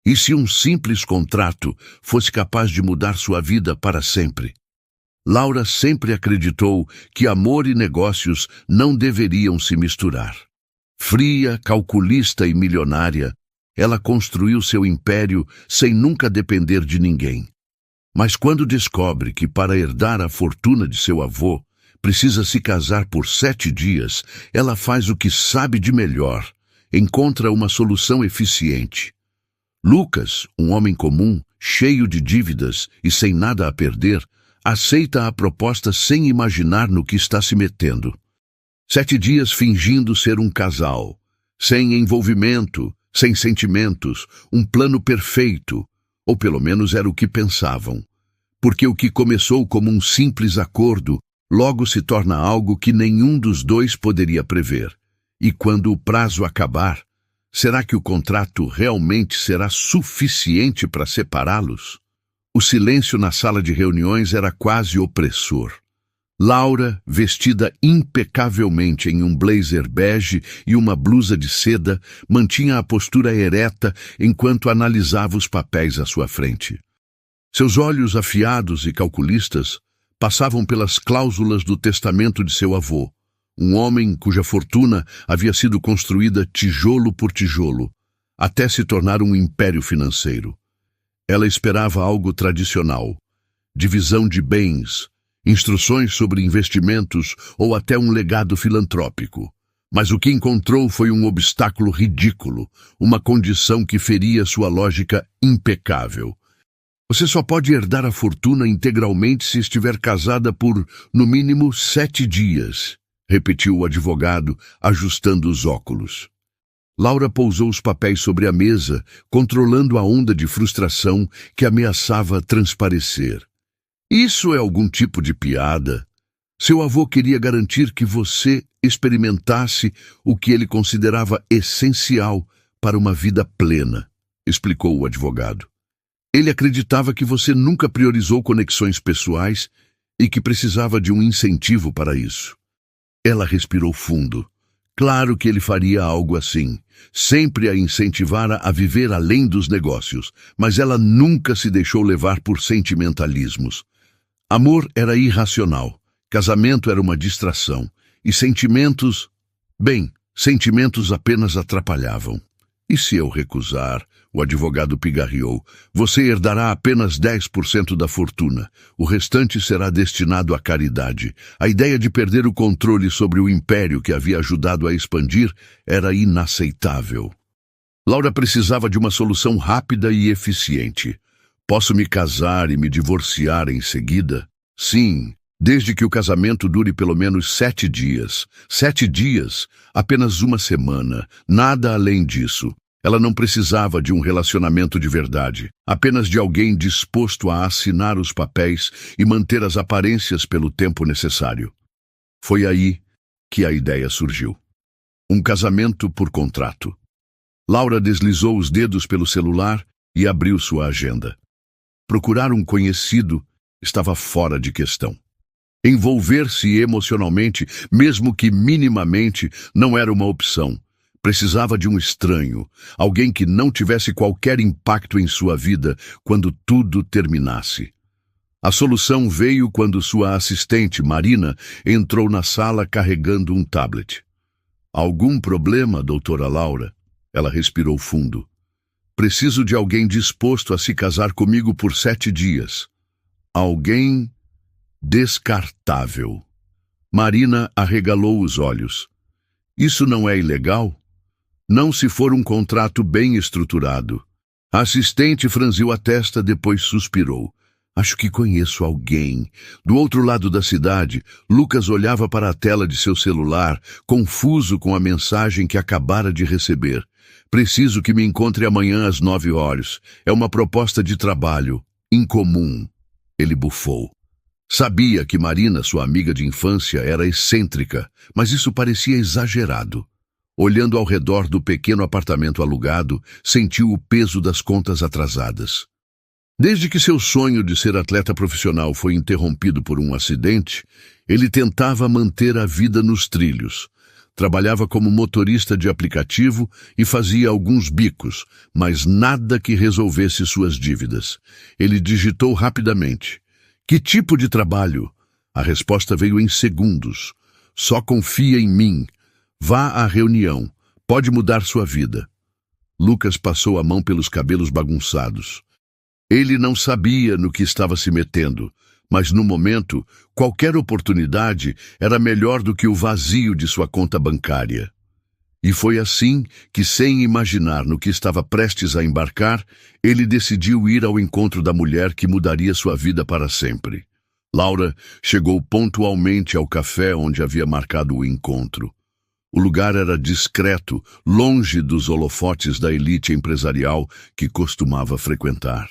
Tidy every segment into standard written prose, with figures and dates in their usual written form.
E se um simples contrato fosse capaz de mudar sua vida para sempre? Laura sempre acreditou que amor e negócios não deveriam se misturar. Fria, calculista e milionária, ela construiu seu império sem nunca depender de ninguém. Mas quando descobre que para herdar a fortuna de seu avô, precisa se casar por 7 dias, ela faz o que sabe de melhor, encontra uma solução eficiente. Lucas, um homem comum, cheio de dívidas e sem nada a perder, aceita a proposta sem imaginar no que está se metendo. 7 dias fingindo ser um casal, sem envolvimento, sem sentimentos, um plano perfeito, ou pelo menos era o que pensavam. Porque o que começou como um simples acordo, logo se torna algo que nenhum dos dois poderia prever. E quando o prazo acabar, será que o contrato realmente será suficiente para separá-los? O silêncio na sala de reuniões era quase opressor. Laura, vestida impecavelmente em um blazer bege e uma blusa de seda, mantinha a postura ereta enquanto analisava os papéis à sua frente. Seus olhos afiados e calculistas passavam pelas cláusulas do testamento de seu avô, um homem cuja fortuna havia sido construída tijolo por tijolo, até se tornar um império financeiro. Ela esperava algo tradicional, divisão de bens, instruções sobre investimentos ou até um legado filantrópico. Mas o que encontrou foi um obstáculo ridículo, uma condição que feria sua lógica impecável. Você só pode herdar a fortuna integralmente se estiver casada por, no mínimo, 7 dias, repetiu o advogado, ajustando os óculos. Laura pousou os papéis sobre a mesa, controlando a onda de frustração que ameaçava transparecer. Isso é algum tipo de piada? Seu avô queria garantir que você experimentasse o que ele considerava essencial para uma vida plena, explicou o advogado. Ele acreditava que você nunca priorizou conexões pessoais e que precisava de um incentivo para isso. Ela respirou fundo. Claro que ele faria algo assim. Sempre a incentivara a viver além dos negócios, mas ela nunca se deixou levar por sentimentalismos. Amor era irracional, casamento era uma distração, e sentimentos... Bem, sentimentos apenas atrapalhavam. E se eu recusar? O advogado pigarreou. Você herdará apenas 10% da fortuna. O restante será destinado à caridade. A ideia de perder o controle sobre o império que havia ajudado a expandir era inaceitável. Laura precisava de uma solução rápida e eficiente. Posso me casar e me divorciar em seguida? Sim, desde que o casamento dure pelo menos 7 dias. 7 dias, apenas uma semana, nada além disso. Ela não precisava de um relacionamento de verdade, apenas de alguém disposto a assinar os papéis e manter as aparências pelo tempo necessário. Foi aí que a ideia surgiu. Um casamento por contrato. Laura deslizou os dedos pelo celular e abriu sua agenda. Procurar um conhecido estava fora de questão. Envolver-se emocionalmente, mesmo que minimamente, não era uma opção. Precisava de um estranho, alguém que não tivesse qualquer impacto em sua vida quando tudo terminasse. A solução veio quando sua assistente, Marina, entrou na sala carregando um tablet. Algum problema, doutora Laura? Ela respirou fundo. Preciso de alguém disposto a se casar comigo por 7 dias. Alguém descartável. Marina arregalou os olhos. Isso não é ilegal? Não se for um contrato bem estruturado. A assistente franziu a testa, depois suspirou. Acho que conheço alguém. Do outro lado da cidade, Lucas olhava para a tela de seu celular, confuso com a mensagem que acabara de receber. Preciso que me encontre amanhã às 9 horas. É uma proposta de trabalho. Incomum. Ele bufou. Sabia que Marina, sua amiga de infância, era excêntrica, mas isso parecia exagerado. Olhando ao redor do pequeno apartamento alugado, sentiu o peso das contas atrasadas. Desde que seu sonho de ser atleta profissional foi interrompido por um acidente, ele tentava manter a vida nos trilhos. Trabalhava como motorista de aplicativo e fazia alguns bicos, mas nada que resolvesse suas dívidas. Ele digitou rapidamente: "Que tipo de trabalho?" A resposta veio em segundos: "Só confia em mim. Vá à reunião. Pode mudar sua vida." Lucas passou a mão pelos cabelos bagunçados. Ele não sabia no que estava se metendo, mas no momento, qualquer oportunidade era melhor do que o vazio de sua conta bancária. E foi assim que, sem imaginar no que estava prestes a embarcar, ele decidiu ir ao encontro da mulher que mudaria sua vida para sempre. Laura chegou pontualmente ao café onde havia marcado o encontro. O lugar era discreto, longe dos holofotes da elite empresarial que costumava frequentar.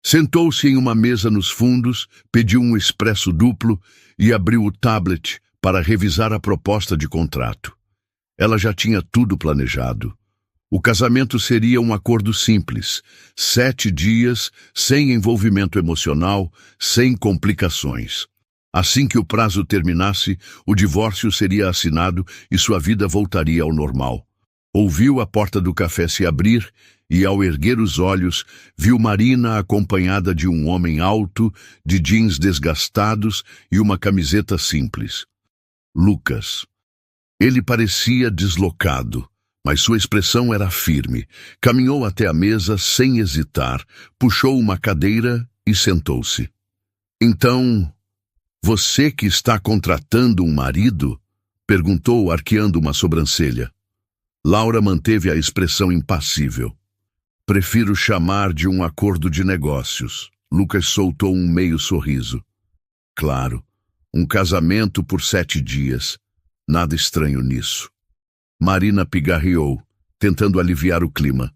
Sentou-se em uma mesa nos fundos, pediu um expresso duplo e abriu o tablet para revisar a proposta de contrato. Ela já tinha tudo planejado. O casamento seria um acordo simples, 7 dias, sem envolvimento emocional, sem complicações. Assim que o prazo terminasse, o divórcio seria assinado e sua vida voltaria ao normal. Ouviu a porta do café se abrir e, ao erguer os olhos, viu Marina acompanhada de um homem alto, de jeans desgastados e uma camiseta simples. Lucas. Ele parecia deslocado, mas sua expressão era firme. Caminhou até a mesa sem hesitar, puxou uma cadeira e sentou-se. "Então, você que está contratando um marido?" perguntou, arqueando uma sobrancelha. Laura manteve a expressão impassível. "Prefiro chamar de um acordo de negócios." Lucas soltou um meio sorriso. "Claro, um casamento por 7 dias. Nada estranho nisso." Marina pigarreou, tentando aliviar o clima.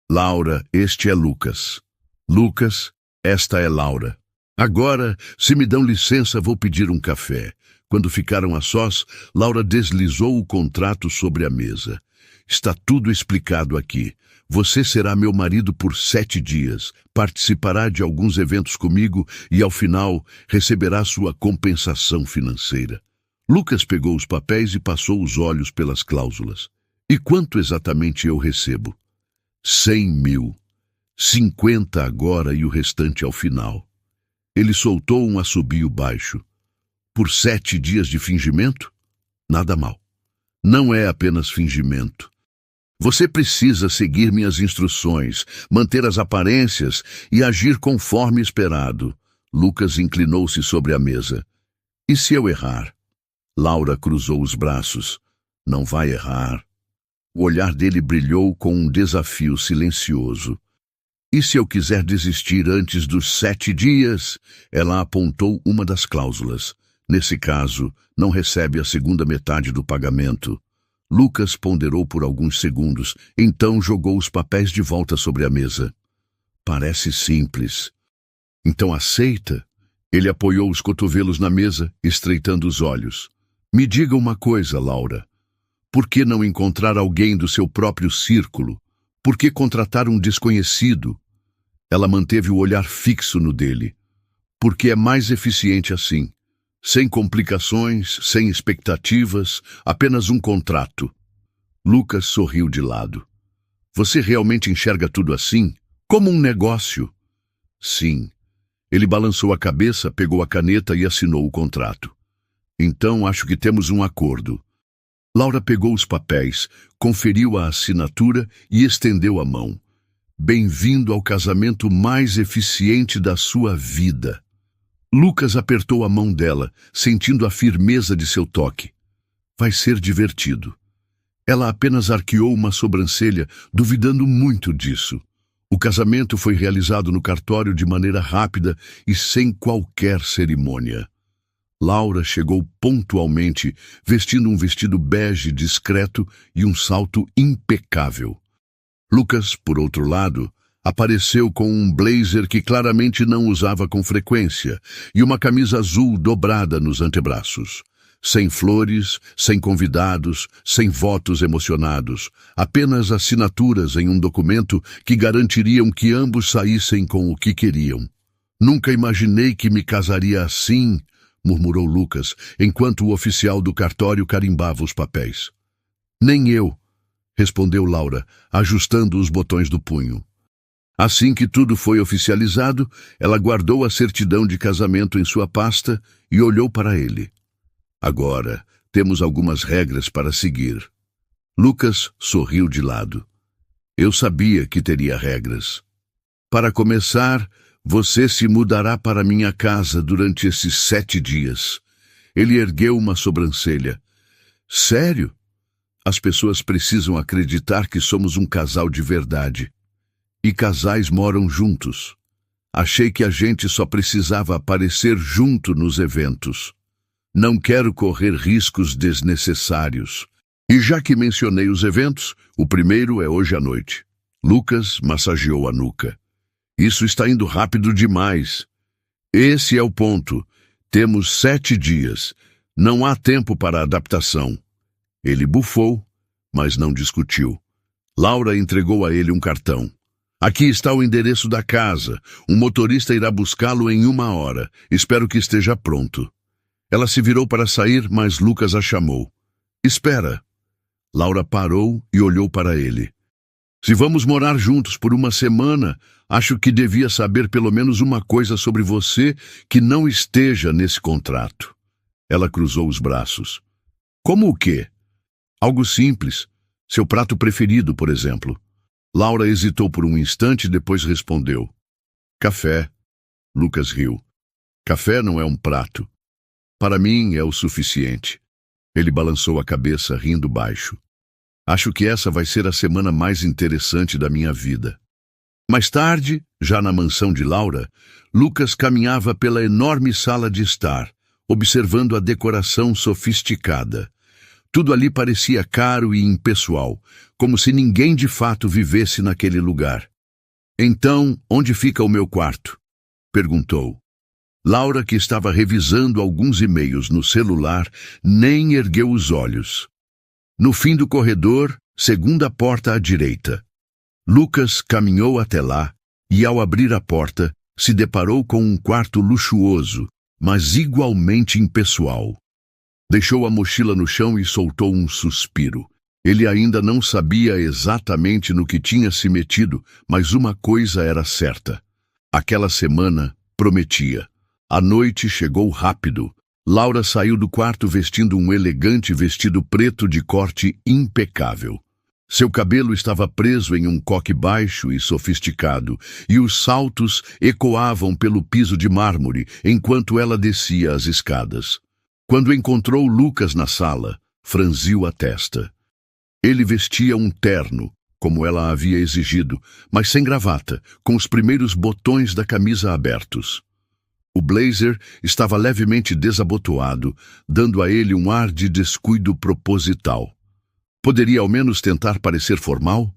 "Laura, este é Lucas. Lucas, esta é Laura. Agora, se me dão licença, vou pedir um café." Quando ficaram a sós, Laura deslizou o contrato sobre a mesa. "Está tudo explicado aqui. Você será meu marido por 7 dias, participará de alguns eventos comigo e, ao final, receberá sua compensação financeira." Lucas pegou os papéis e passou os olhos pelas cláusulas. "E quanto exatamente eu recebo?" 100.000. 50 agora e o restante ao final." Ele soltou um assobio baixo. "Por 7 dias de fingimento? Nada mal. Não é apenas fingimento. Você precisa seguir minhas instruções, manter as aparências e agir conforme esperado." Lucas inclinou-se sobre a mesa. "E se eu errar?" Laura cruzou os braços. "Não vai errar." O olhar dele brilhou com um desafio silencioso. "E se eu quiser desistir antes dos 7 dias?" Ela apontou uma das cláusulas. "Nesse caso, não recebe a segunda metade do pagamento." Lucas ponderou por alguns segundos, então jogou os papéis de volta sobre a mesa. "Parece simples." "Então aceita?" Ele apoiou os cotovelos na mesa, estreitando os olhos. "Me diga uma coisa, Laura. Por que não encontrar alguém do seu próprio círculo? Por que contratar um desconhecido?" Ela manteve o olhar fixo no dele. "Porque é mais eficiente assim. Sem complicações, sem expectativas, apenas um contrato." Lucas sorriu de lado. "Você realmente enxerga tudo assim? Como um negócio?" "Sim." Ele balançou a cabeça, pegou a caneta e assinou o contrato. "Então acho que temos um acordo." Laura pegou os papéis, conferiu a assinatura e estendeu a mão. "Bem-vindo ao casamento mais eficiente da sua vida." Lucas apertou a mão dela, sentindo a firmeza de seu toque. "Vai ser divertido." Ela apenas arqueou uma sobrancelha, duvidando muito disso. O casamento foi realizado no cartório de maneira rápida e sem qualquer cerimônia. Laura chegou pontualmente, vestindo um vestido bege discreto e um salto impecável. Lucas, por outro lado, apareceu com um blazer que claramente não usava com frequência e uma camisa azul dobrada nos antebraços. Sem flores, sem convidados, sem votos emocionados, apenas assinaturas em um documento que garantiriam que ambos saíssem com o que queriam. "Nunca imaginei que me casaria assim", murmurou Lucas, enquanto o oficial do cartório carimbava os papéis. Nem eu, respondeu Laura, ajustando os botões do punho. Assim que tudo foi oficializado, ela guardou a certidão de casamento em sua pasta e olhou para ele. Agora, temos algumas regras para seguir. Lucas sorriu de lado. Eu sabia que teria regras. Para começar, você se mudará para minha casa durante esses 7 dias. Ele ergueu uma sobrancelha. Sério? As pessoas precisam acreditar que somos um casal de verdade. E casais moram juntos. Achei que a gente só precisava aparecer junto nos eventos. Não quero correr riscos desnecessários. E já que mencionei os eventos, o primeiro é hoje à noite. Lucas massageou a nuca. Isso está indo rápido demais. Esse é o ponto. Temos 7 dias. Não há tempo para adaptação. Ele bufou, mas não discutiu. Laura entregou a ele um cartão. Aqui está o endereço da casa. Um motorista irá buscá-lo em 1 hora. Espero que esteja pronto. Ela se virou para sair, mas Lucas a chamou. Espera. Laura parou e olhou para ele. Se vamos morar juntos por 1 semana, acho que devia saber pelo menos uma coisa sobre você que não esteja nesse contrato. Ela cruzou os braços. Como o quê? Algo simples. Seu prato preferido, por exemplo. Laura hesitou por um instante e depois respondeu. Café. Lucas riu. Café não é um prato. Para mim é o suficiente. Ele balançou a cabeça, rindo baixo. Acho que essa vai ser a semana mais interessante da minha vida. Mais tarde, já na mansão de Laura, Lucas caminhava pela enorme sala de estar, observando a decoração sofisticada. Tudo ali parecia caro e impessoal, como se ninguém de fato vivesse naquele lugar. Então, onde fica o meu quarto? Perguntou. Laura, que estava revisando alguns e-mails no celular, nem ergueu os olhos. No fim do corredor, segunda porta à direita. Lucas caminhou até lá e, ao abrir a porta, se deparou com um quarto luxuoso, mas igualmente impessoal. Deixou a mochila no chão e soltou um suspiro. Ele ainda não sabia exatamente no que tinha se metido, mas uma coisa era certa. Aquela semana prometia. A noite chegou rápido. Laura saiu do quarto vestindo um elegante vestido preto de corte impecável. Seu cabelo estava preso em um coque baixo e sofisticado, e os saltos ecoavam pelo piso de mármore enquanto ela descia as escadas. Quando encontrou Lucas na sala, franziu a testa. Ele vestia um terno, como ela havia exigido, mas sem gravata, com os primeiros botões da camisa abertos. O blazer estava levemente desabotoado, dando a ele um ar de descuido proposital. Poderia ao menos tentar parecer formal?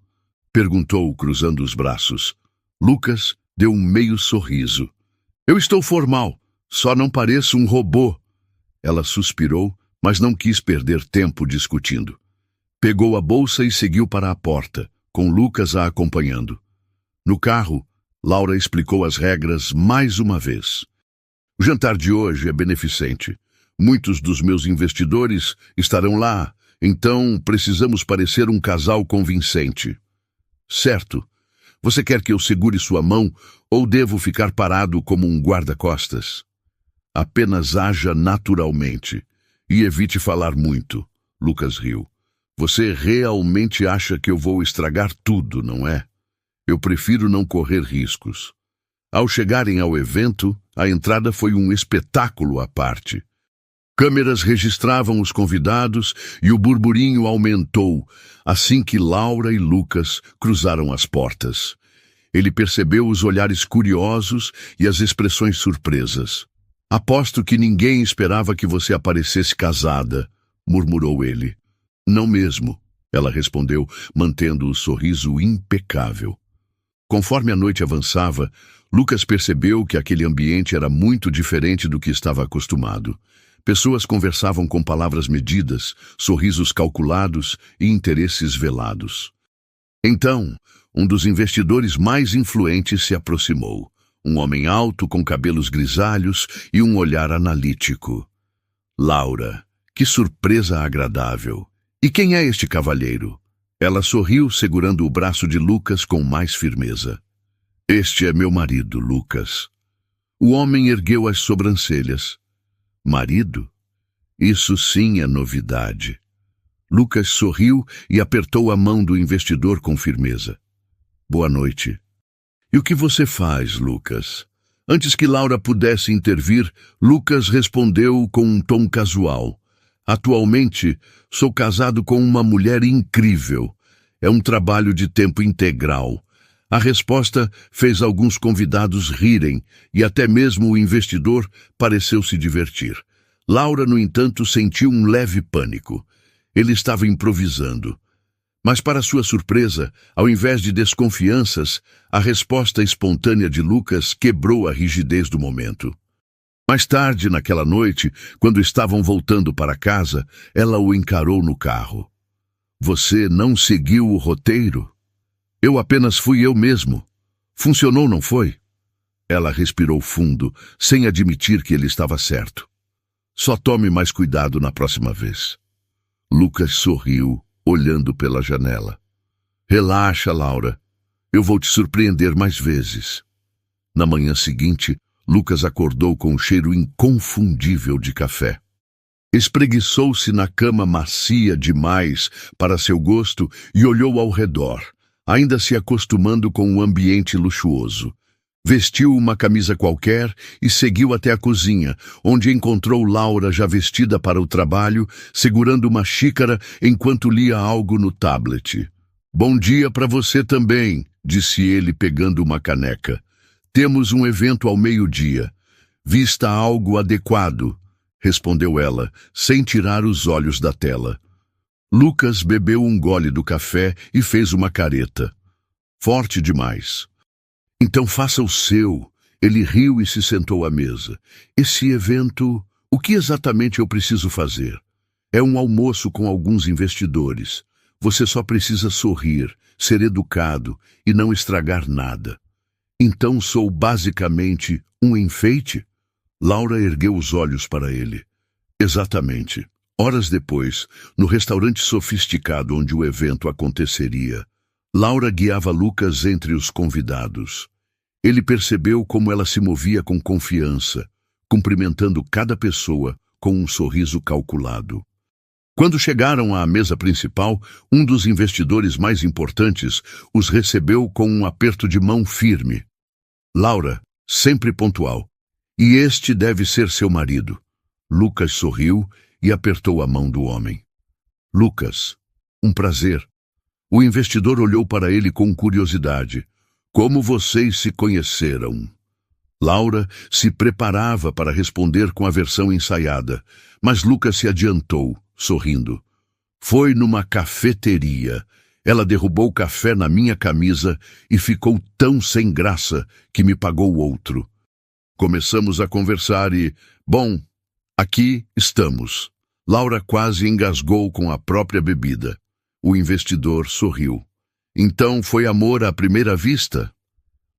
Perguntou, cruzando os braços. Lucas deu um meio sorriso. Eu estou formal, só não pareço um robô. Ela suspirou, mas não quis perder tempo discutindo. Pegou a bolsa e seguiu para a porta, com Lucas a acompanhando. No carro, Laura explicou as regras mais uma vez. O jantar de hoje é beneficente. Muitos dos meus investidores estarão lá, então precisamos parecer um casal convincente. Certo. Você quer que eu segure sua mão ou devo ficar parado como um guarda-costas? Apenas haja naturalmente e evite falar muito, Lucas riu. Você realmente acha que eu vou estragar tudo, não é? Eu prefiro não correr riscos. Ao chegarem ao evento, a entrada foi um espetáculo à parte. Câmeras registravam os convidados e o burburinho aumentou assim que Laura e Lucas cruzaram as portas. Ele percebeu os olhares curiosos e as expressões surpresas. Aposto que ninguém esperava que você aparecesse casada, murmurou ele. Não mesmo, ela respondeu, mantendo o sorriso impecável. Conforme a noite avançava, Lucas percebeu que aquele ambiente era muito diferente do que estava acostumado. Pessoas conversavam com palavras medidas, sorrisos calculados e interesses velados. Então, um dos investidores mais influentes se aproximou. um homem alto com cabelos grisalhos e um olhar analítico. Laura, que surpresa agradável! E quem é este cavalheiro? Ela sorriu, segurando o braço de Lucas com mais firmeza. Este é meu marido, Lucas. O homem ergueu as sobrancelhas. Marido? Isso sim é novidade. Lucas sorriu e apertou a mão do investidor com firmeza. Boa noite. E o que você faz, Lucas? Antes que Laura pudesse intervir, Lucas respondeu com um tom casual. Atualmente, sou casado com uma mulher incrível. É um trabalho de tempo integral. A resposta fez alguns convidados rirem e até mesmo o investidor pareceu se divertir. Laura, no entanto, sentiu um leve pânico. Ele estava improvisando. Mas, para sua surpresa, ao invés de desconfianças, a resposta espontânea de Lucas quebrou a rigidez do momento. Mais tarde, naquela noite, quando estavam voltando para casa, ela o encarou no carro. Você não seguiu o roteiro? Eu apenas fui eu mesmo. Funcionou, não foi? Ela respirou fundo, sem admitir que ele estava certo. Só tome mais cuidado na próxima vez. Lucas sorriu, olhando pela janela. Relaxa, Laura. Eu vou te surpreender mais vezes. Na manhã seguinte, Lucas acordou com um cheiro inconfundível de café. Espreguiçou-se na cama macia demais para seu gosto e olhou ao redor, ainda se acostumando com o ambiente luxuoso. Vestiu uma camisa qualquer e seguiu até a cozinha, onde encontrou Laura já vestida para o trabalho, segurando uma xícara enquanto lia algo no tablet. Bom dia para você também, disse ele pegando uma caneca. Temos um evento ao meio-dia. Vista algo adequado, respondeu ela, sem tirar os olhos da tela. Lucas bebeu um gole do café e fez uma careta. Forte demais. Então faça o seu. Ele riu e se sentou à mesa. Esse evento, o que exatamente eu preciso fazer? É um almoço com alguns investidores. Você só precisa sorrir, ser educado e não estragar nada. Então sou basicamente um enfeite? Laura ergueu os olhos para ele. Exatamente. Horas depois, no restaurante sofisticado onde o evento aconteceria, Laura guiava Lucas entre os convidados. Ele percebeu como ela se movia com confiança, cumprimentando cada pessoa com um sorriso calculado. Quando chegaram à mesa principal, um dos investidores mais importantes os recebeu com um aperto de mão firme. Laura, sempre pontual. E este deve ser seu marido. Lucas sorriu e apertou a mão do homem. Lucas, um prazer. O investidor olhou para ele com curiosidade. Como vocês se conheceram? Laura se preparava para responder com a versão ensaiada, mas Lucas se adiantou, sorrindo. Foi numa cafeteria. Ela derrubou o café na minha camisa e ficou tão sem graça que me pagou outro. Começamos a conversar e, bom, aqui estamos. Laura quase engasgou com a própria bebida. O investidor sorriu. Então foi amor à primeira vista?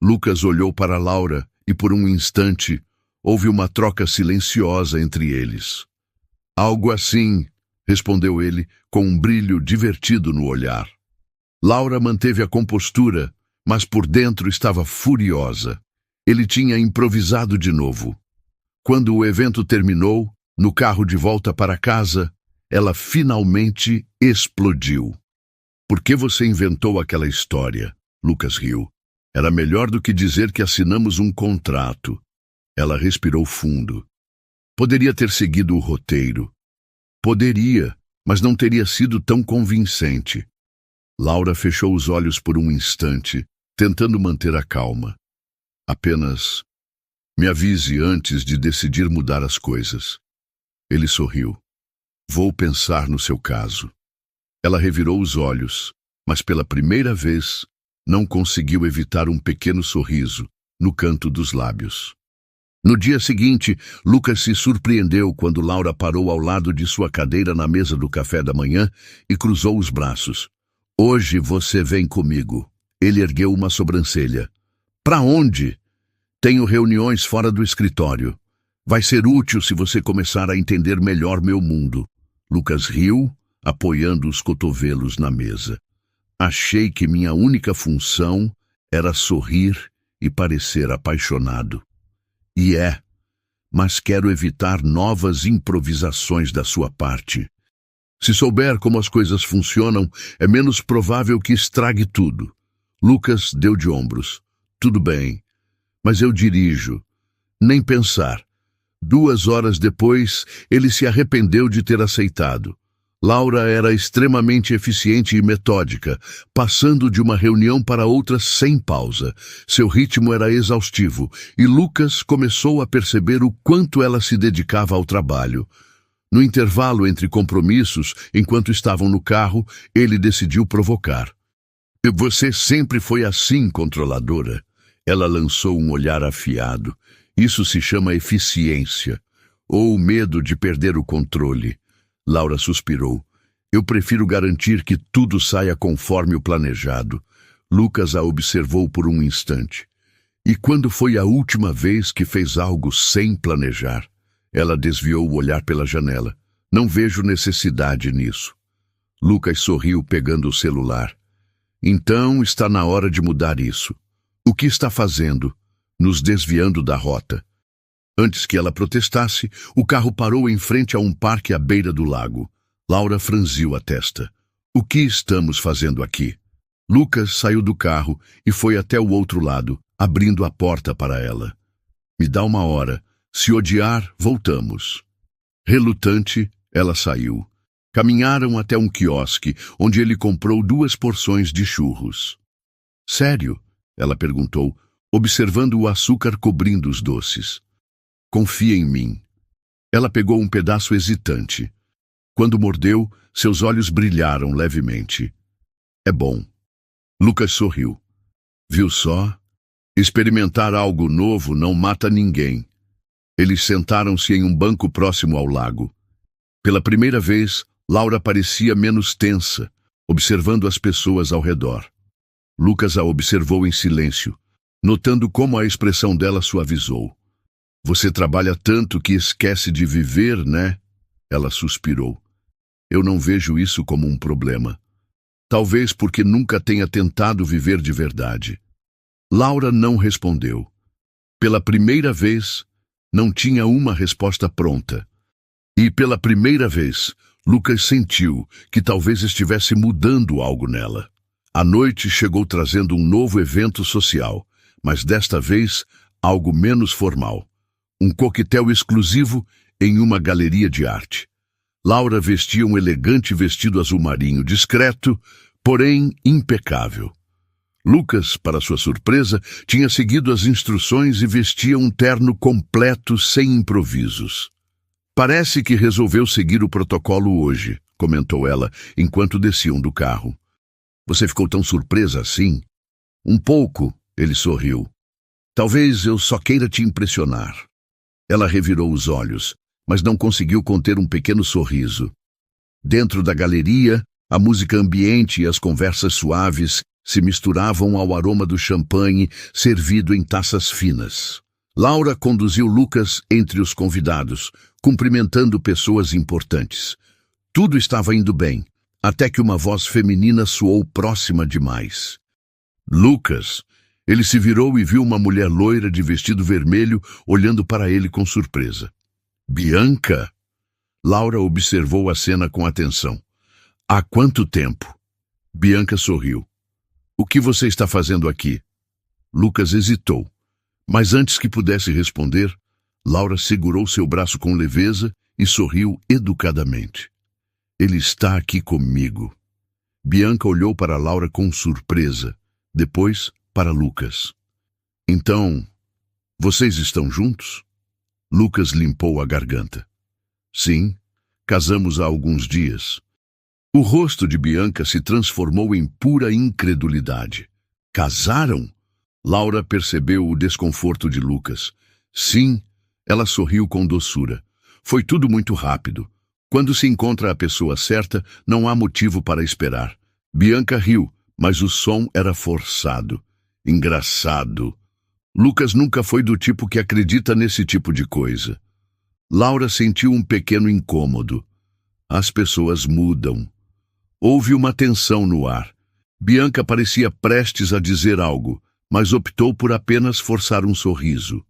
Lucas olhou para Laura e por um instante houve uma troca silenciosa entre eles. Algo assim, respondeu ele com um brilho divertido no olhar. Laura manteve a compostura, mas por dentro estava furiosa. Ele tinha improvisado de novo. Quando o evento terminou, no carro de volta para casa, ela finalmente explodiu. Por que você inventou aquela história? Lucas riu. Era melhor do que dizer que assinamos um contrato. Ela respirou fundo. Poderia ter seguido o roteiro. Poderia, mas não teria sido tão convincente. Laura fechou os olhos por um instante, tentando manter a calma. Apenas me avise antes de decidir mudar as coisas. Ele sorriu. Vou pensar no seu caso. Ela revirou os olhos, mas pela primeira vez não conseguiu evitar um pequeno sorriso no canto dos lábios. No dia seguinte, Lucas se surpreendeu quando Laura parou ao lado de sua cadeira na mesa do café da manhã e cruzou os braços. Hoje você vem comigo. Ele ergueu uma sobrancelha. Para onde? Tenho reuniões fora do escritório. Vai ser útil se você começar a entender melhor meu mundo. Lucas riu, apoiando os cotovelos na mesa. Achei que minha única função era sorrir e parecer apaixonado. E mas quero evitar novas improvisações da sua parte. Se souber como as coisas funcionam, é menos provável que estrague tudo. Lucas deu de ombros. Tudo bem, mas eu dirijo. Nem pensar. 2 horas depois, ele se arrependeu de ter aceitado. Laura era extremamente eficiente e metódica, passando de uma reunião para outra sem pausa. Seu ritmo era exaustivo, e Lucas começou a perceber o quanto ela se dedicava ao trabalho. No intervalo entre compromissos, enquanto estavam no carro, ele decidiu provocar. Você sempre foi assim, controladora. Ela lançou um olhar afiado. Isso se chama eficiência, ou medo de perder o controle. Laura suspirou. Eu prefiro garantir que tudo saia conforme o planejado. Lucas a observou por um instante. E quando foi a última vez que fez algo sem planejar? Ela desviou o olhar pela janela. Não vejo necessidade nisso. Lucas sorriu pegando o celular. Então está na hora de mudar isso. O que está fazendo? Nos desviando da rota. Antes que ela protestasse, o carro parou em frente a um parque à beira do lago. Laura franziu a testa. O que estamos fazendo aqui? Lucas saiu do carro e foi até o outro lado, abrindo a porta para ela. Me dá 1 hora. Se odiar, voltamos. Relutante, ela saiu. Caminharam até um quiosque, onde ele comprou 2 porções de churros. Sério? Ela perguntou, observando o açúcar cobrindo os doces. Confia em mim. Ela pegou um pedaço hesitante. Quando mordeu, seus olhos brilharam levemente. É bom. Lucas sorriu. Viu só? Experimentar algo novo não mata ninguém. Eles sentaram-se em um banco próximo ao lago. Pela primeira vez, Laura parecia menos tensa, observando as pessoas ao redor. Lucas a observou em silêncio, notando como a expressão dela suavizou. Você trabalha tanto que esquece de viver, né? Ela suspirou. Eu não vejo isso como um problema. Talvez porque nunca tenha tentado viver de verdade. Laura não respondeu. Pela primeira vez, não tinha uma resposta pronta. E pela primeira vez, Lucas sentiu que talvez estivesse mudando algo nela. A noite chegou trazendo um novo evento social, mas desta vez, algo menos formal. Um coquetel exclusivo em uma galeria de arte. Laura vestia um elegante vestido azul marinho, discreto, porém impecável. Lucas, para sua surpresa, tinha seguido as instruções e vestia um terno completo sem improvisos. Parece que resolveu seguir o protocolo hoje, comentou ela, enquanto desciam do carro. Você ficou tão surpresa assim? Um pouco, ele sorriu. Talvez eu só queira te impressionar. Ela revirou os olhos, mas não conseguiu conter um pequeno sorriso. Dentro da galeria, a música ambiente e as conversas suaves se misturavam ao aroma do champanhe servido em taças finas. Laura conduziu Lucas entre os convidados, cumprimentando pessoas importantes. Tudo estava indo bem, até que uma voz feminina soou próxima demais. Lucas! Ele se virou e viu uma mulher loira de vestido vermelho olhando para ele com surpresa. Bianca? Laura observou a cena com atenção. Há quanto tempo? Bianca sorriu. O que você está fazendo aqui? Lucas hesitou, mas antes que pudesse responder, Laura segurou seu braço com leveza e sorriu educadamente. Ele está aqui comigo. Bianca olhou para Laura com surpresa, depois para Lucas. Então, vocês estão juntos? Lucas limpou a garganta. Sim, casamos há alguns dias. O rosto de Bianca se transformou em pura incredulidade. Casaram? Laura percebeu o desconforto de Lucas. Sim, ela sorriu com doçura. Foi tudo muito rápido. Quando se encontra a pessoa certa, não há motivo para esperar. Bianca riu, mas o som era forçado. Engraçado. Lucas nunca foi do tipo que acredita nesse tipo de coisa. Laura sentiu um pequeno incômodo. As pessoas mudam. Houve uma tensão no ar. Bianca parecia prestes a dizer algo, mas optou por apenas forçar um sorriso.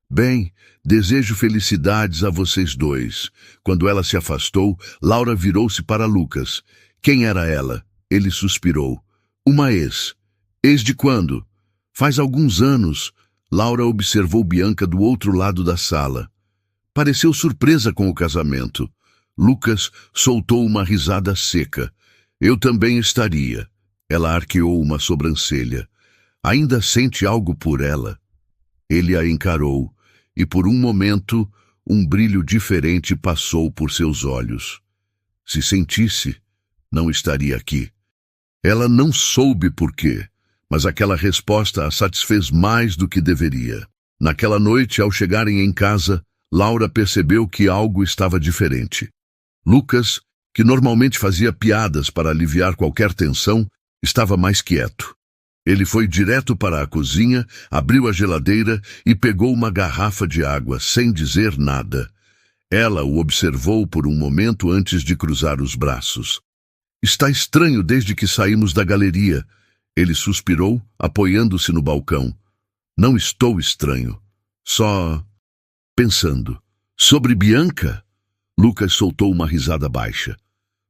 Bem, desejo felicidades a vocês dois. Quando ela se afastou, Laura virou-se para Lucas. Quem era ela? Ele suspirou. Uma ex. Ex de quando? Faz alguns anos. Laura observou Bianca do outro lado da sala. Pareceu surpresa com o casamento. Lucas soltou uma risada seca. Eu também estaria. Ela arqueou uma sobrancelha. Ainda sente algo por ela? Ele a encarou, e por um momento, um brilho diferente passou por seus olhos. Se sentisse, não estaria aqui. Ela não soube por quê, mas aquela resposta a satisfez mais do que deveria. Naquela noite, ao chegarem em casa, Laura percebeu que algo estava diferente. Lucas, que normalmente fazia piadas para aliviar qualquer tensão, estava mais quieto. Ele foi direto para a cozinha, abriu a geladeira e pegou uma garrafa de água, sem dizer nada. Ela o observou por um momento antes de cruzar os braços. Está estranho desde que saímos da galeria. Ele suspirou, apoiando-se no balcão. Não estou estranho. Só pensando. Sobre Bianca? Lucas soltou uma risada baixa.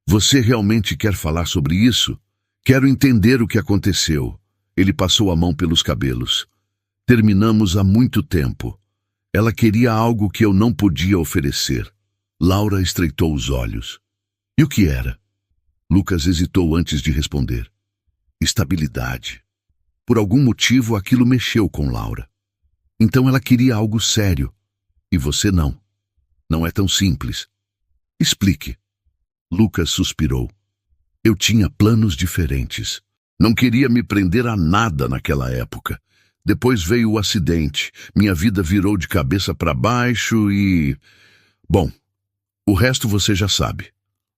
Você realmente quer falar sobre isso? Quero entender o que aconteceu. Ele passou a mão pelos cabelos. Terminamos há muito tempo. Ela queria algo que eu não podia oferecer. Laura estreitou os olhos. E o que era? Lucas hesitou antes de responder. Estabilidade. Por algum motivo, aquilo mexeu com Laura. Então ela queria algo sério. E você não. Não é tão simples. Explique. Lucas suspirou. Eu tinha planos diferentes. Não queria me prender a nada naquela época. Depois veio o acidente. Minha vida virou de cabeça para baixo e... Bom, o resto você já sabe.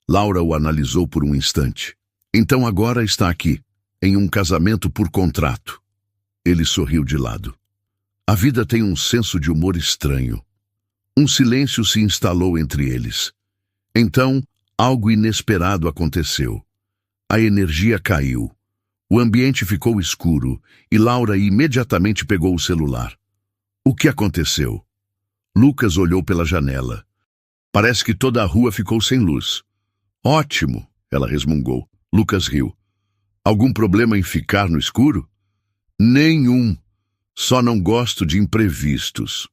Laura o analisou por um instante. Então agora está aqui, em um casamento por contrato. Ele sorriu de lado. A vida tem um senso de humor estranho. Um silêncio se instalou entre eles. Então, algo inesperado aconteceu. A energia caiu. O ambiente ficou escuro e Laura imediatamente pegou o celular. O que aconteceu? Lucas olhou pela janela. Parece que toda a rua ficou sem luz. Ótimo, ela resmungou. Lucas riu. Algum problema em ficar no escuro? Nenhum. Só não gosto de imprevistos.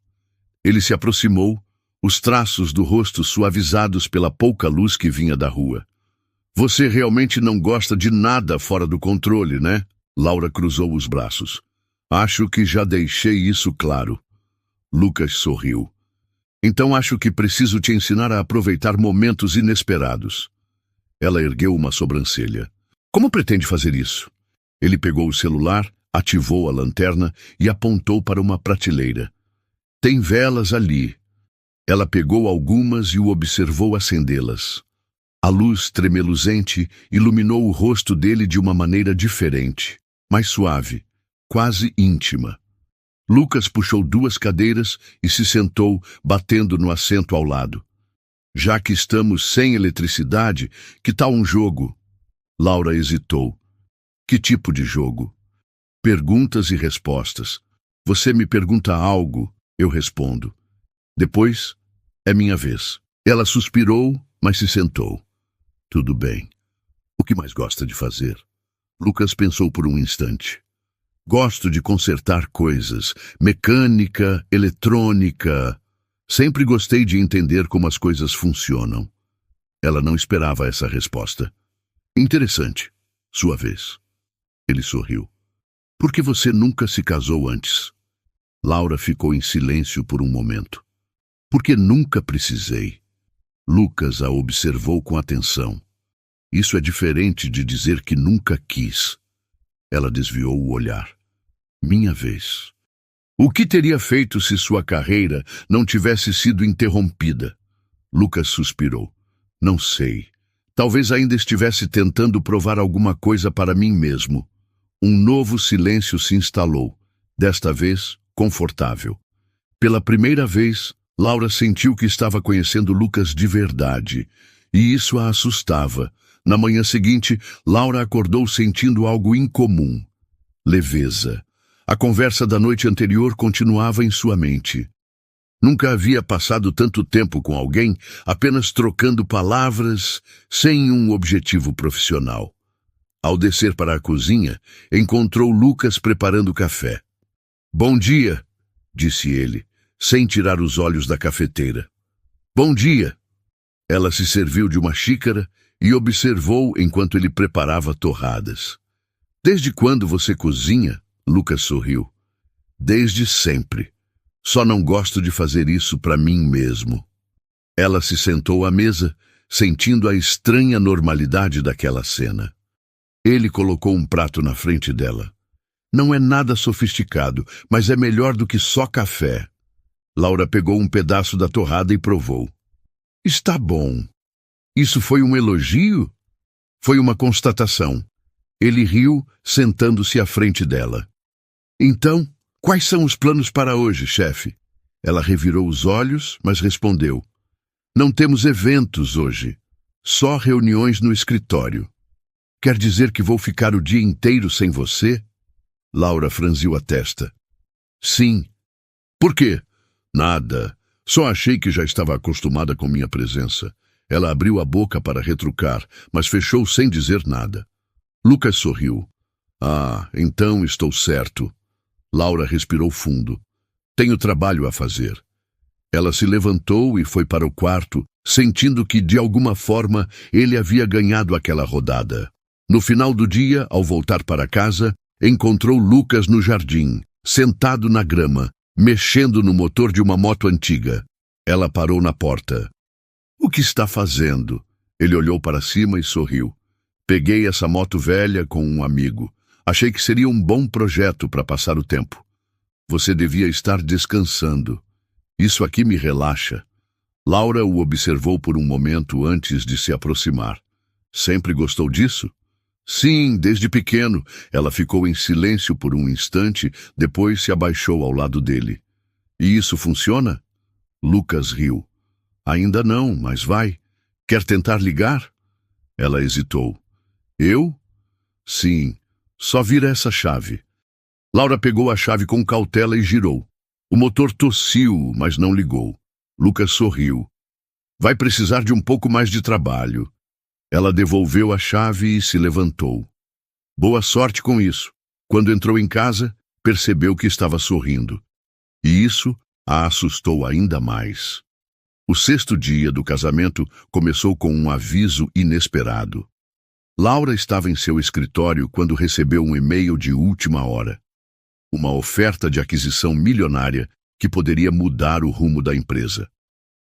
Ele se aproximou, os traços do rosto suavizados pela pouca luz que vinha da rua. Você realmente não gosta de nada fora do controle, né? Laura cruzou os braços. Acho que já deixei isso claro. Lucas sorriu. Então acho que preciso te ensinar a aproveitar momentos inesperados. Ela ergueu uma sobrancelha. Como pretende fazer isso? Ele pegou o celular, ativou a lanterna e apontou para uma prateleira. Tem velas ali. Ela pegou algumas e o observou acendê-las. A luz tremeluzente iluminou o rosto dele de uma maneira diferente, mais suave, quase íntima. Lucas puxou 2 cadeiras e se sentou, batendo no assento ao lado. Já que estamos sem eletricidade, que tal um jogo? Laura hesitou. Que tipo de jogo? Perguntas e respostas. Você me pergunta algo, eu respondo. Depois, é minha vez. Ela suspirou, mas se sentou. Tudo bem. O que mais gosta de fazer? Lucas pensou por um instante. Gosto de consertar coisas, mecânica, eletrônica. Sempre gostei de entender como as coisas funcionam. Ela não esperava essa resposta. Interessante. Sua vez. Ele sorriu. Por que você nunca se casou antes? Laura ficou em silêncio por um momento. Porque nunca precisei. Lucas a observou com atenção. Isso é diferente de dizer que nunca quis. Ela desviou o olhar. Minha vez. O que teria feito se sua carreira não tivesse sido interrompida? Lucas suspirou. Não sei. Talvez ainda estivesse tentando provar alguma coisa para mim mesmo. Um novo silêncio se instalou. Desta vez, confortável. Pela primeira vez, Laura sentiu que estava conhecendo Lucas de verdade, e isso a assustava. Na manhã seguinte, Laura acordou sentindo algo incomum: leveza. A conversa da noite anterior continuava em sua mente. Nunca havia passado tanto tempo com alguém, apenas trocando palavras, sem um objetivo profissional. Ao descer para a cozinha, encontrou Lucas preparando café. "Bom dia", disse ele, sem tirar os olhos da cafeteira. "Bom dia." Ela se serviu de uma xícara e observou enquanto ele preparava torradas. "Desde quando você cozinha?" Lucas sorriu. "Desde sempre. Só não gosto de fazer isso para mim mesmo." Ela se sentou à mesa, sentindo a estranha normalidade daquela cena. Ele colocou um prato na frente dela. "Não é nada sofisticado, mas é melhor do que só café." Laura pegou um pedaço da torrada e provou. "Está bom." Isso foi um elogio? Foi uma constatação. Ele riu, sentando-se à frente dela. "Então, quais são os planos para hoje, chefe?" Ela revirou os olhos, mas respondeu. "Não temos eventos hoje. Só reuniões no escritório." "Quer dizer que vou ficar o dia inteiro sem você?" Laura franziu a testa. "Sim." "Por quê?" "Nada. Só achei que já estava acostumada com minha presença." Ela abriu a boca para retrucar, mas fechou sem dizer nada. Lucas sorriu. "Ah, então estou certo." Laura respirou fundo. "Tenho trabalho a fazer." Ela se levantou e foi para o quarto, sentindo que, de alguma forma, ele havia ganhado aquela rodada. No final do dia, ao voltar para casa, encontrou Lucas no jardim, sentado na grama, mexendo no motor de uma moto antiga. Ela parou na porta. "O que está fazendo?" Ele olhou para cima e sorriu. "Peguei essa moto velha com um amigo. Achei que seria um bom projeto para passar o tempo." "Você devia estar descansando." "Isso aqui me relaxa." Laura o observou por um momento antes de se aproximar. "Sempre gostou disso?" "Sim, desde pequeno." Ela ficou em silêncio por um instante, depois se abaixou ao lado dele. "E isso funciona?" Lucas riu. "Ainda não, mas vai. Quer tentar ligar?" Ela hesitou. "Eu?" "Sim. Só vira essa chave." Laura pegou a chave com cautela e girou. O motor tossiu, mas não ligou. Lucas sorriu. "Vai precisar de um pouco mais de trabalho." Ela devolveu a chave e se levantou. "Boa sorte com isso." Quando entrou em casa, percebeu que estava sorrindo. E isso a assustou ainda mais. O 6º dia do casamento começou com um aviso inesperado. Laura estava em seu escritório quando recebeu um e-mail de última hora. Uma oferta de aquisição milionária que poderia mudar o rumo da empresa.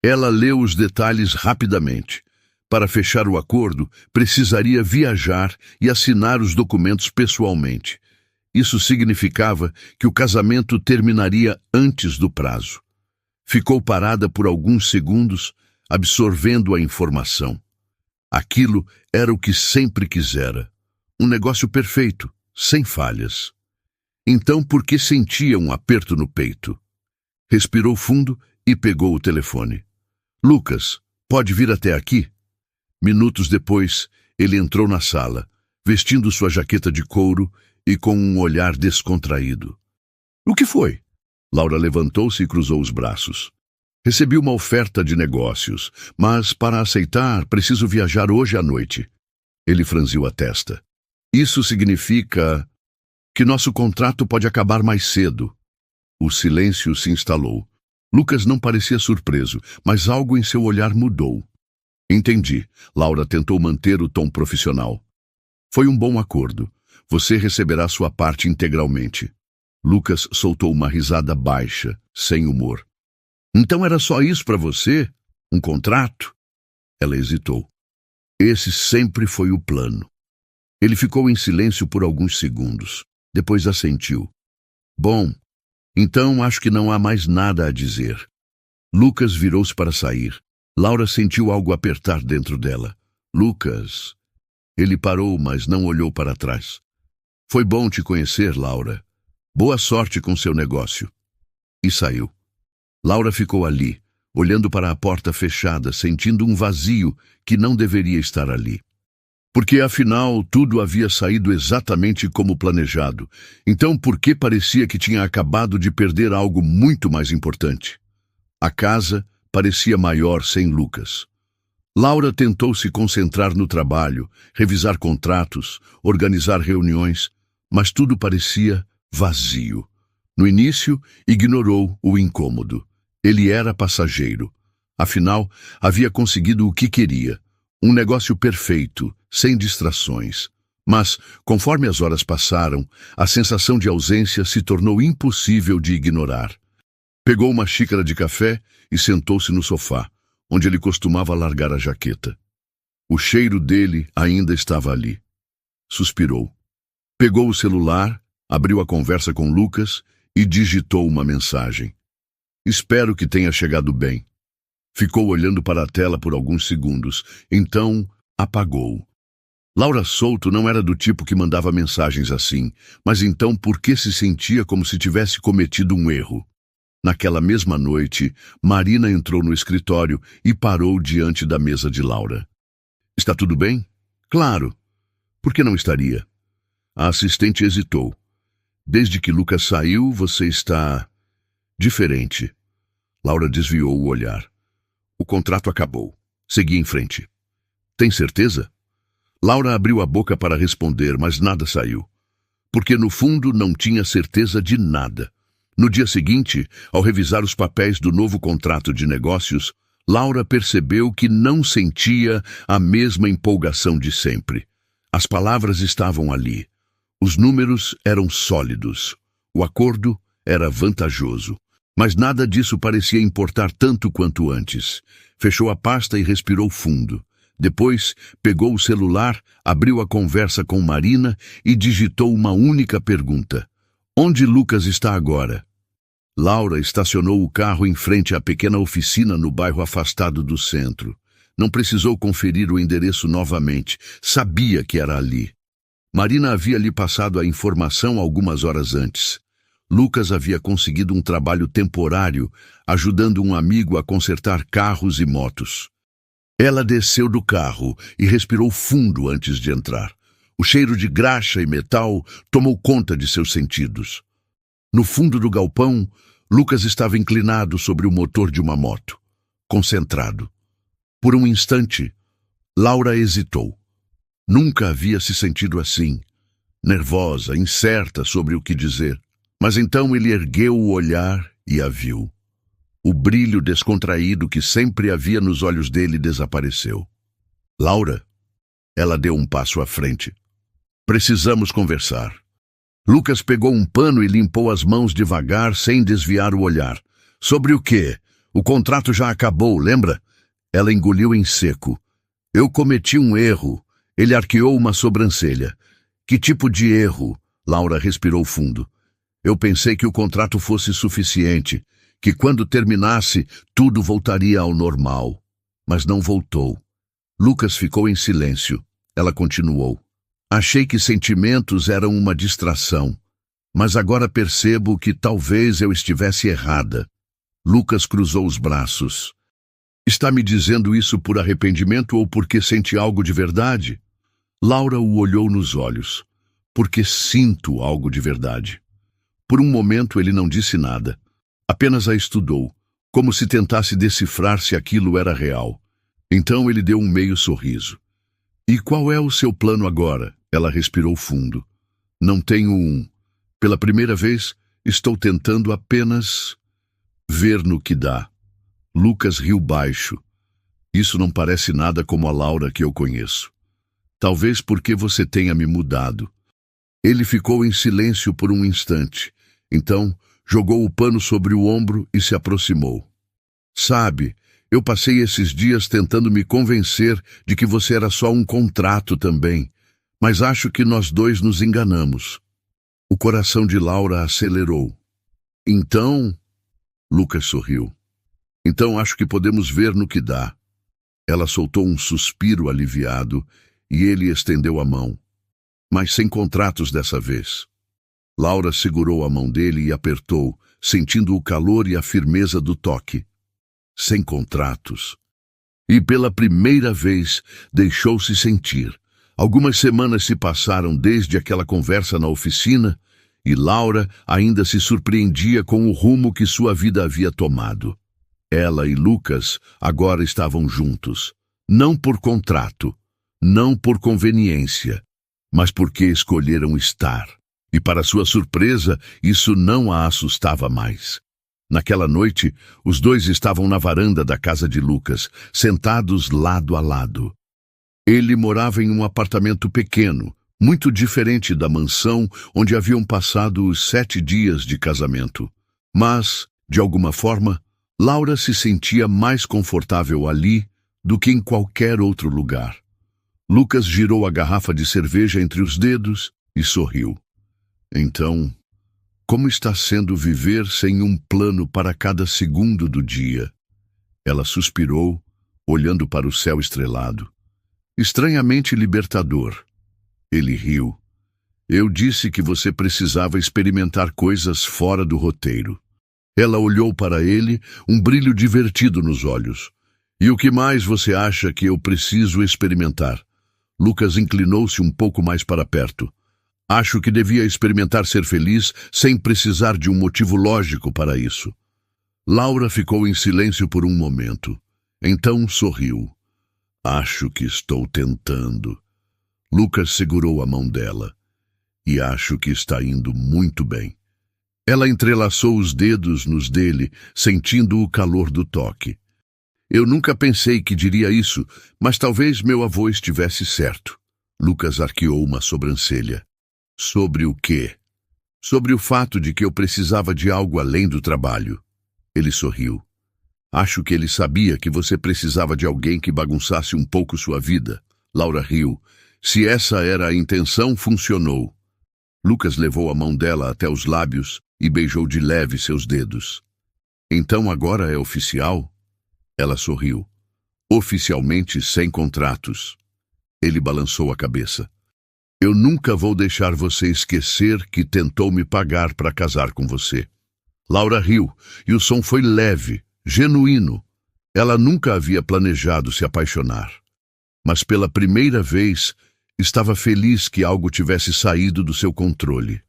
Ela leu os detalhes rapidamente. Para fechar o acordo, precisaria viajar e assinar os documentos pessoalmente. Isso significava que o casamento terminaria antes do prazo. Ficou parada por alguns segundos, absorvendo a informação. Aquilo era o que sempre quisera. Um negócio perfeito, sem falhas. Então, por que sentia um aperto no peito? Respirou fundo e pegou o telefone. "Lucas, pode vir até aqui?" Minutos depois, ele entrou na sala, vestindo sua jaqueta de couro e com um olhar descontraído. "O que foi?" Laura levantou-se e cruzou os braços. "Recebi uma oferta de negócios, mas para aceitar preciso viajar hoje à noite." Ele franziu a testa. "Isso significa que nosso contrato pode acabar mais cedo." O silêncio se instalou. Lucas não parecia surpreso, mas algo em seu olhar mudou. "Entendi." Laura tentou manter o tom profissional. "Foi um bom acordo. Você receberá sua parte integralmente." Lucas soltou uma risada baixa, sem humor. "Então era só isso para você? Um contrato?" Ela hesitou. "Esse sempre foi o plano." Ele ficou em silêncio por alguns segundos. Depois assentiu. "Bom, então acho que não há mais nada a dizer." Lucas virou-se para sair. Laura sentiu algo apertar dentro dela. "Lucas." Ele parou, mas não olhou para trás. "Foi bom te conhecer, Laura. Boa sorte com seu negócio." E saiu. Laura ficou ali, olhando para a porta fechada, sentindo um vazio que não deveria estar ali. Porque, afinal, tudo havia saído exatamente como planejado. Então, por que parecia que tinha acabado de perder algo muito mais importante? A casa parecia maior sem Lucas. Laura tentou se concentrar no trabalho, revisar contratos, organizar reuniões, mas tudo parecia vazio. No início, ignorou o incômodo. Ele era passageiro. Afinal, havia conseguido o que queria. Um negócio perfeito, sem distrações. Mas, conforme as horas passaram, a sensação de ausência se tornou impossível de ignorar. Pegou uma xícara de café e sentou-se no sofá, onde ele costumava largar a jaqueta. O cheiro dele ainda estava ali. Suspirou. Pegou o celular, abriu a conversa com Lucas e digitou uma mensagem. Espero que tenha chegado bem. Ficou olhando para a tela por alguns segundos, então apagou. Laura Souto não era do tipo que mandava mensagens assim, mas então por que se sentia como se tivesse cometido um erro? Naquela mesma noite, Marina entrou no escritório e parou diante da mesa de Laura. Está tudo bem? Claro. Por que não estaria? A assistente hesitou. Desde que Lucas saiu, você está diferente. Laura desviou o olhar. O contrato acabou. Segui em frente. Tem certeza? Laura abriu a boca para responder, mas nada saiu. Porque no fundo não tinha certeza de nada. No dia seguinte, ao revisar os papéis do novo contrato de negócios, Laura percebeu que não sentia a mesma empolgação de sempre. As palavras estavam ali. Os números eram sólidos. O acordo era vantajoso. Mas nada disso parecia importar tanto quanto antes. Fechou a pasta e respirou fundo. Depois, pegou o celular, abriu a conversa com Marina e digitou uma única pergunta. Onde Lucas está agora? Laura estacionou o carro em frente à pequena oficina no bairro afastado do centro. Não precisou conferir o endereço novamente. Sabia que era ali. Marina havia lhe passado a informação algumas horas antes. Lucas havia conseguido um trabalho temporário, ajudando um amigo a consertar carros e motos. Ela desceu do carro e respirou fundo antes de entrar. O cheiro de graxa e metal tomou conta de seus sentidos. No fundo do galpão, Lucas estava inclinado sobre o motor de uma moto, concentrado. Por um instante, Laura hesitou. Nunca havia se sentido assim, nervosa, incerta sobre o que dizer. Mas então ele ergueu o olhar e a viu. O brilho descontraído que sempre havia nos olhos dele desapareceu. Laura, ela deu um passo à frente. Precisamos conversar. Lucas pegou um pano e limpou as mãos devagar, sem desviar o olhar. Sobre o quê? O contrato já acabou, lembra? Ela engoliu em seco. Eu cometi um erro. Ele arqueou uma sobrancelha. Que tipo de erro? Laura respirou fundo. Eu pensei que o contrato fosse suficiente, que quando terminasse, tudo voltaria ao normal. Mas não voltou. Lucas ficou em silêncio. Ela continuou. Achei que sentimentos eram uma distração, mas agora percebo que talvez eu estivesse errada. Lucas cruzou os braços. Está me dizendo isso por arrependimento ou porque sente algo de verdade? Laura o olhou nos olhos. Porque sinto algo de verdade. Por um momento ele não disse nada. Apenas a estudou, como se tentasse decifrar se aquilo era real. Então ele deu um meio sorriso. E qual é o seu plano agora? Ela respirou fundo. Não tenho um. Pela primeira vez, estou tentando apenas ver no que dá. Lucas riu baixo. Isso não parece nada como a Laura que eu conheço. Talvez porque você tenha me mudado. Ele ficou em silêncio por um instante. Então, jogou o pano sobre o ombro e se aproximou. Sabe, eu passei esses dias tentando me convencer de que você era só um contrato também, mas acho que nós dois nos enganamos. O coração de Laura acelerou. Então, Lucas sorriu. Então acho que podemos ver no que dá. Ela soltou um suspiro aliviado e ele estendeu a mão. Mas sem contratos dessa vez. Laura segurou a mão dele e apertou, sentindo o calor e a firmeza do toque. Sem contratos. E pela primeira vez deixou-se sentir. Algumas semanas se passaram desde aquela conversa na oficina e Laura ainda se surpreendia com o rumo que sua vida havia tomado. Ela e Lucas agora estavam juntos, não por contrato, não por conveniência, mas porque escolheram estar. E para sua surpresa, isso não a assustava mais. Naquela noite, os dois estavam na varanda da casa de Lucas, sentados lado a lado. Ele morava em um apartamento pequeno, muito diferente da mansão onde haviam passado os 7 dias de casamento. Mas, de alguma forma, Laura se sentia mais confortável ali do que em qualquer outro lugar. Lucas girou a garrafa de cerveja entre os dedos e sorriu. Então, como está sendo viver sem um plano para cada segundo do dia? Ela suspirou, olhando para o céu estrelado. Estranhamente libertador. Ele riu. Eu disse que você precisava experimentar coisas fora do roteiro. Ela olhou para ele, um brilho divertido nos olhos. E o que mais você acha que eu preciso experimentar? Lucas inclinou-se um pouco mais para perto. Acho que devia experimentar ser feliz sem precisar de um motivo lógico para isso. Laura ficou em silêncio por um momento. Então sorriu. Acho que estou tentando. Lucas segurou a mão dela. E acho que está indo muito bem. Ela entrelaçou os dedos nos dele, sentindo o calor do toque. Eu nunca pensei que diria isso, mas talvez meu avô estivesse certo. Lucas arqueou uma sobrancelha. Sobre o quê? Sobre o fato de que eu precisava de algo além do trabalho. Ele sorriu. Acho que ele sabia que você precisava de alguém que bagunçasse um pouco sua vida. Laura riu. Se essa era a intenção, funcionou. Lucas levou a mão dela até os lábios e beijou de leve seus dedos. Então agora é oficial? Ela sorriu. Oficialmente sem contratos. Ele balançou a cabeça. Eu nunca vou deixar você esquecer que tentou me pagar para casar com você. Laura riu, e o som foi leve, genuíno. Ela nunca havia planejado se apaixonar. Mas pela primeira vez, estava feliz que algo tivesse saído do seu controle.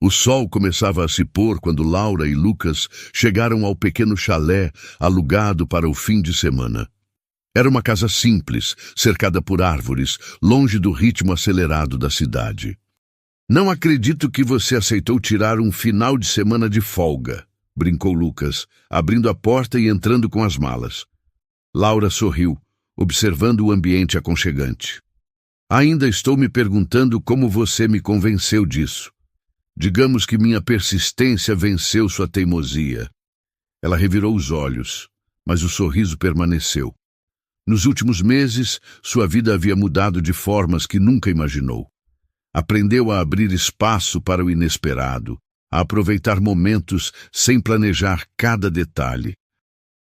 O sol começava a se pôr quando Laura e Lucas chegaram ao pequeno chalé alugado para o fim de semana. Era uma casa simples, cercada por árvores, longe do ritmo acelerado da cidade. Não acredito que você aceitou tirar um final de semana de folga, brincou Lucas, abrindo a porta e entrando com as malas. Laura sorriu, observando o ambiente aconchegante. Ainda estou me perguntando como você me convenceu disso. Digamos que minha persistência venceu sua teimosia. Ela revirou os olhos, mas o sorriso permaneceu. Nos últimos meses, sua vida havia mudado de formas que nunca imaginou. Aprendeu a abrir espaço para o inesperado, a aproveitar momentos sem planejar cada detalhe.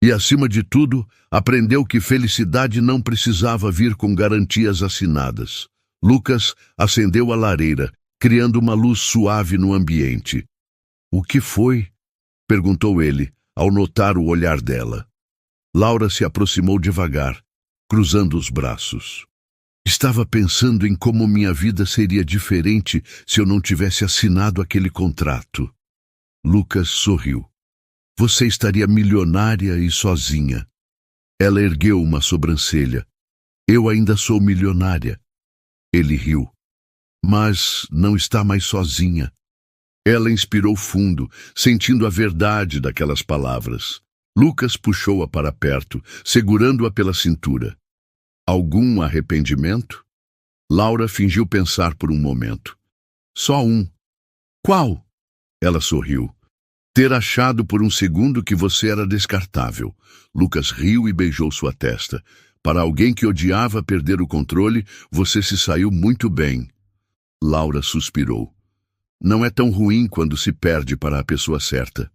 E, acima de tudo, aprendeu que felicidade não precisava vir com garantias assinadas. Lucas acendeu a lareira, criando uma luz suave no ambiente. O que foi? Perguntou ele, ao notar o olhar dela. Laura se aproximou devagar, cruzando os braços. Estava pensando em como minha vida seria diferente se eu não tivesse assinado aquele contrato. Lucas sorriu. Você estaria milionária e sozinha. Ela ergueu uma sobrancelha. Eu ainda sou milionária. Ele riu. Mas não está mais sozinha. Ela inspirou fundo, sentindo a verdade daquelas palavras. Lucas puxou-a para perto, segurando-a pela cintura. Algum arrependimento? Laura fingiu pensar por um momento. Só um. Qual? Ela sorriu. Ter achado por um segundo que você era descartável. Lucas riu e beijou sua testa. Para alguém que odiava perder o controle, você se saiu muito bem. Laura suspirou. Não é tão ruim quando se perde para a pessoa certa.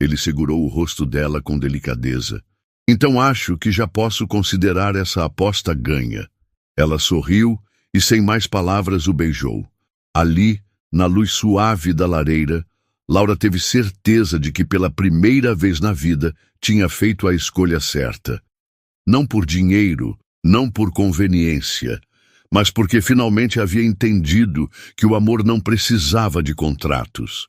Ele segurou o rosto dela com delicadeza. Então acho que já posso considerar essa aposta ganha. Ela sorriu e, sem mais palavras, o beijou. Ali, na luz suave da lareira, Laura teve certeza de que pela primeira vez na vida tinha feito a escolha certa. Não por dinheiro, não por conveniência, mas porque finalmente havia entendido que o amor não precisava de contratos.